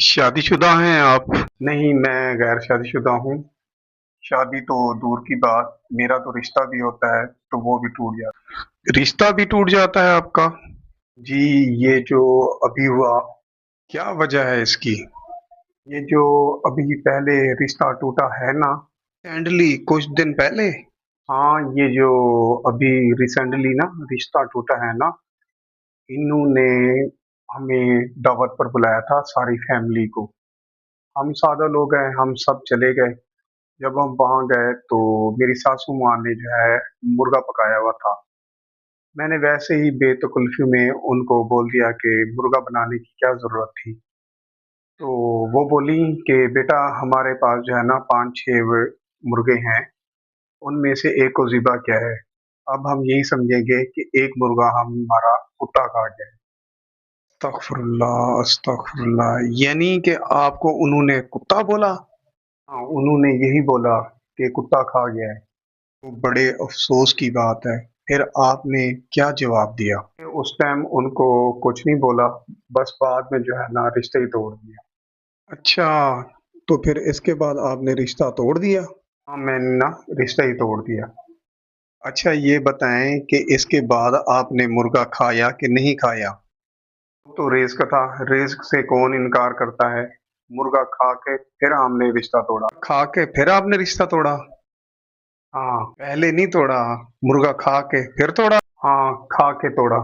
شادی شدہ ہیں آپ؟ نہیں، میں غیر شادی شدہ ہوں۔ شادی تو دور کی بات، میرا تو رشتہ بھی ہوتا ہے تو وہ بھی ٹوٹ جاتا ہے۔ رشتہ بھی ٹوٹ جاتا ہے آپ کا؟ جی، یہ جو ابھی ہوا، کیا وجہ ہے اس کی؟ یہ جو ابھی پہلے رشتہ ٹوٹا ہے نا، ریسنٹلی کچھ دن پہلے، ہاں یہ جو ابھی ریسنٹلی نا رشتہ ٹوٹا ہے نا، انہوں نے ہمیں دعوت پر بلایا تھا ساری فیملی کو۔ ہم سادہ لوگ ہیں، ہم سب چلے گئے۔ جب ہم وہاں گئے تو میری ساسو ماں نے جو ہے مرغا پکایا ہوا تھا۔ میں نے ویسے ہی بے تکلفی میں ان کو بول دیا کہ مرغا بنانے کی کیا ضرورت تھی۔ تو وہ بولی کہ بیٹا ہمارے پاس جو ہے نا 5-6 مرغے ہیں، ان میں سے ایک کو ذبح کیا ہے۔ اب ہم یہی سمجھیں گے کہ ایک مرغا ہمارا کتا کھا گیا ہے۔ استغفر اللہ، استغفر اللہ، یعنی کہ آپ کو انہوں نے کتا بولا؟ ہاں، انہوں نے یہی بولا کہ کتا کھا گیا ہے۔ تو بڑے افسوس کی بات ہے۔ پھر آپ نے کیا جواب دیا؟ اس ٹائم ان کو کچھ نہیں بولا، بس بعد میں جو ہے نا رشتہ ہی توڑ دیا۔ اچھا، تو پھر اس کے بعد آپ نے رشتہ توڑ دیا؟ ہاں، میں نے نا رشتہ ہی توڑ دیا۔ اچھا یہ بتائیں کہ اس کے بعد آپ نے مرغا کھایا کہ نہیں کھایا؟ تو رزق تھا، رزق سے کون انکار کرتا ہے۔ مرغا کھا کے پھر ہم نے رشتہ توڑا۔ کھا کے پھر آپ نے رشتہ توڑا؟ ہاں، پہلے نہیں توڑا، مرغا کھا کے پھر توڑا؟ ہاں، کھا کے توڑا۔